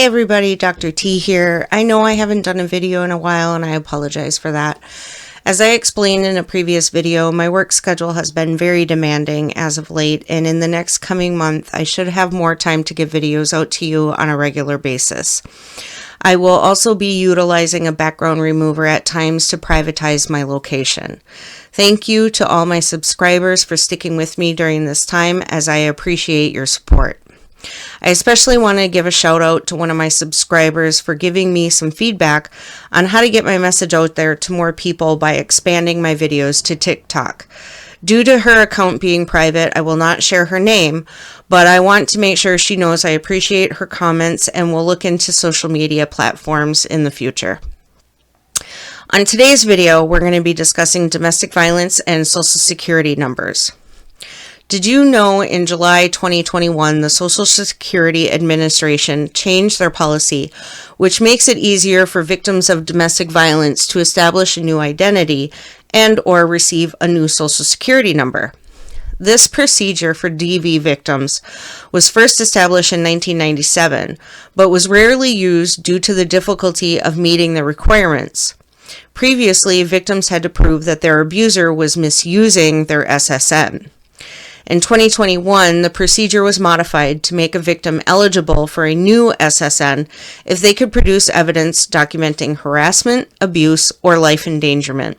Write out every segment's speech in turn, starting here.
Hey everybody, Dr. T here. I know I haven't done a video in a while and I apologize for that. As I explained in a previous video, my work schedule has been very demanding as of late, and in the next coming month I should have more time to get videos out to you on a regular basis. I will also be utilizing a background remover at times to privatize my location. Thank you to all my subscribers for sticking with me during this time, as I appreciate your support. I especially want to give a shout out to one of my subscribers for giving me some feedback on how to get my message out there to more people by expanding my videos to TikTok. Due to her account being private, I will not share her name, but I want to make sure she knows I appreciate her comments and will look into social media platforms in the future. On today's video, we're going to be discussing domestic violence and Social Security numbers. Did you know in July 2021, the Social Security Administration changed their policy, which makes it easier for victims of domestic violence to establish a new identity and/or receive a new Social Security number? This procedure for DV victims was first established in 1997, but was rarely used due to the difficulty of meeting the requirements. Previously, victims had to prove that their abuser was misusing their SSN. In 2021, the procedure was modified to make a victim eligible for a new SSN if they could produce evidence documenting harassment, abuse, or life endangerment.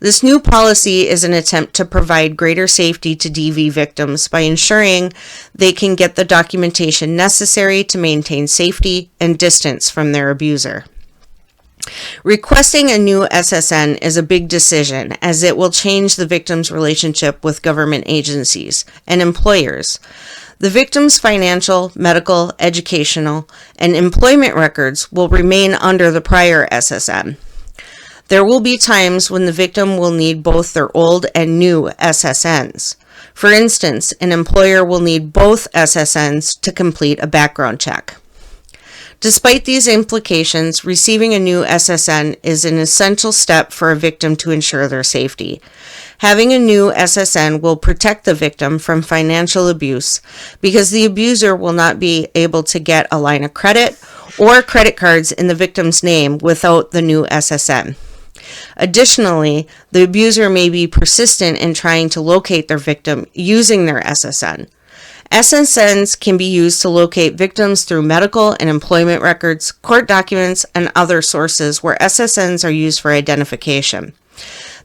This new policy is an attempt to provide greater safety to DV victims by ensuring they can get the documentation necessary to maintain safety and distance from their abuser. Requesting a new SSN is a big decision, as it will change the victim's relationship with government agencies and employers. The victim's financial, medical, educational, and employment records will remain under the prior SSN. There will be times when the victim will need both their old and new SSNs. For instance, an employer will need both SSNs to complete a background check. Despite these implications, receiving a new SSN is an essential step for a victim to ensure their safety. Having a new SSN will protect the victim from financial abuse because the abuser will not be able to get a line of credit or credit cards in the victim's name without the new SSN. Additionally, the abuser may be persistent in trying to locate their victim using their SSN. SSNs can be used to locate victims through medical and employment records, court documents, and other sources where SSNs are used for identification.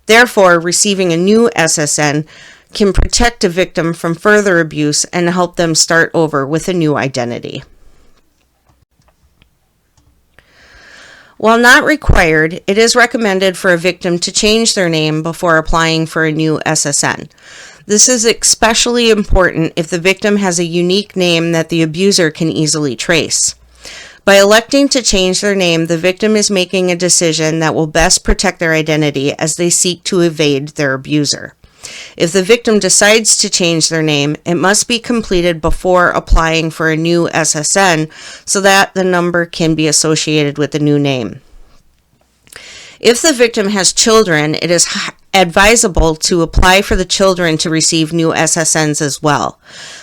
Therefore, receiving a new SSN can protect a victim from further abuse and help them start over with a new identity. While not required, it is recommended for a victim to change their name before applying for a new SSN. This is especially important if the victim has a unique name that the abuser can easily trace. By electing to change their name, the victim is making a decision that will best protect their identity as they seek to evade their abuser. If the victim decides to change their name, it must be completed before applying for a new SSN so that the number can be associated with the new name. If the victim has children, it is advisable to apply for the children to receive new SSNs as well.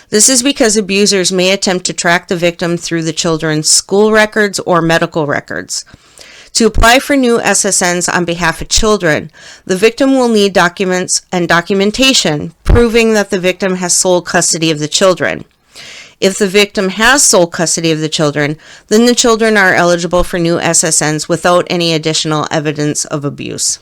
This is because abusers may attempt to track the victim through the children's school records or medical records. To apply for new SSNs on behalf of children, the victim will need documents and documentation proving that the victim has sole custody of the children. If the victim has sole custody of the children, then the children are eligible for new SSNs without any additional evidence of abuse.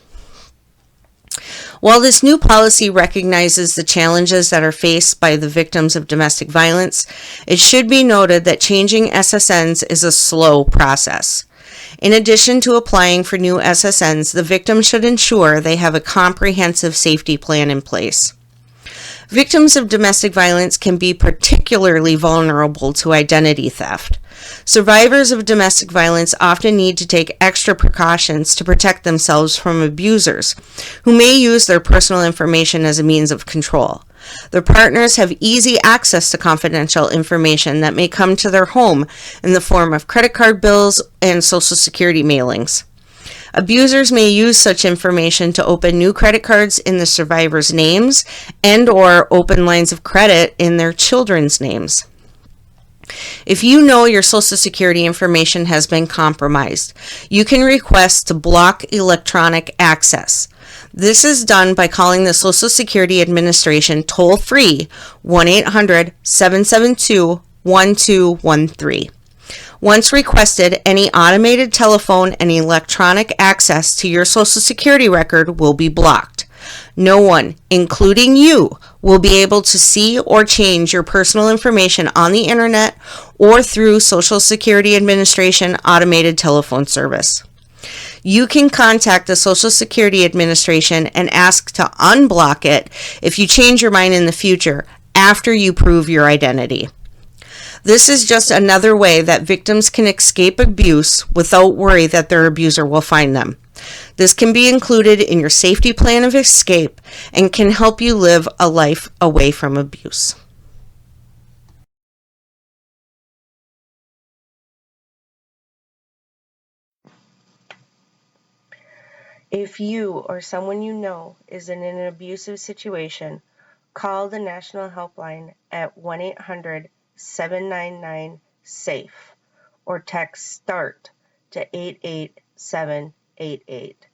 While this new policy recognizes the challenges that are faced by the victims of domestic violence, it should be noted that changing SSNs is a slow process. In addition to applying for new SSNs, the victim should ensure they have a comprehensive safety plan in place. Victims of domestic violence can be particularly vulnerable to identity theft. Survivors of domestic violence often need to take extra precautions to protect themselves from abusers, who may use their personal information as a means of control. Their partners have easy access to confidential information that may come to their home in the form of credit card bills and Social Security mailings. Abusers may use such information to open new credit cards in the survivors' names and/or open lines of credit in their children's names. If you know your Social Security information has been compromised, you can request to block electronic access. This is done by calling the Social Security Administration toll-free 1-800-772-1213. Once requested, any automated telephone and electronic access to your Social Security record will be blocked. No one, including you, will be able to see or change your personal information on the internet or through Social Security Administration automated telephone service. You can contact the Social Security Administration and ask to unblock it if you change your mind in the future after you prove your identity. This is just another way that victims can escape abuse without worry that their abuser will find them. This can be included in your safety plan of escape and can help you live a life away from abuse. If you or someone you know is in an abusive situation, call the National Helpline at 1-800-799-SAFE or text START to 88788.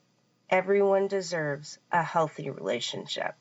Everyone deserves a healthy relationship.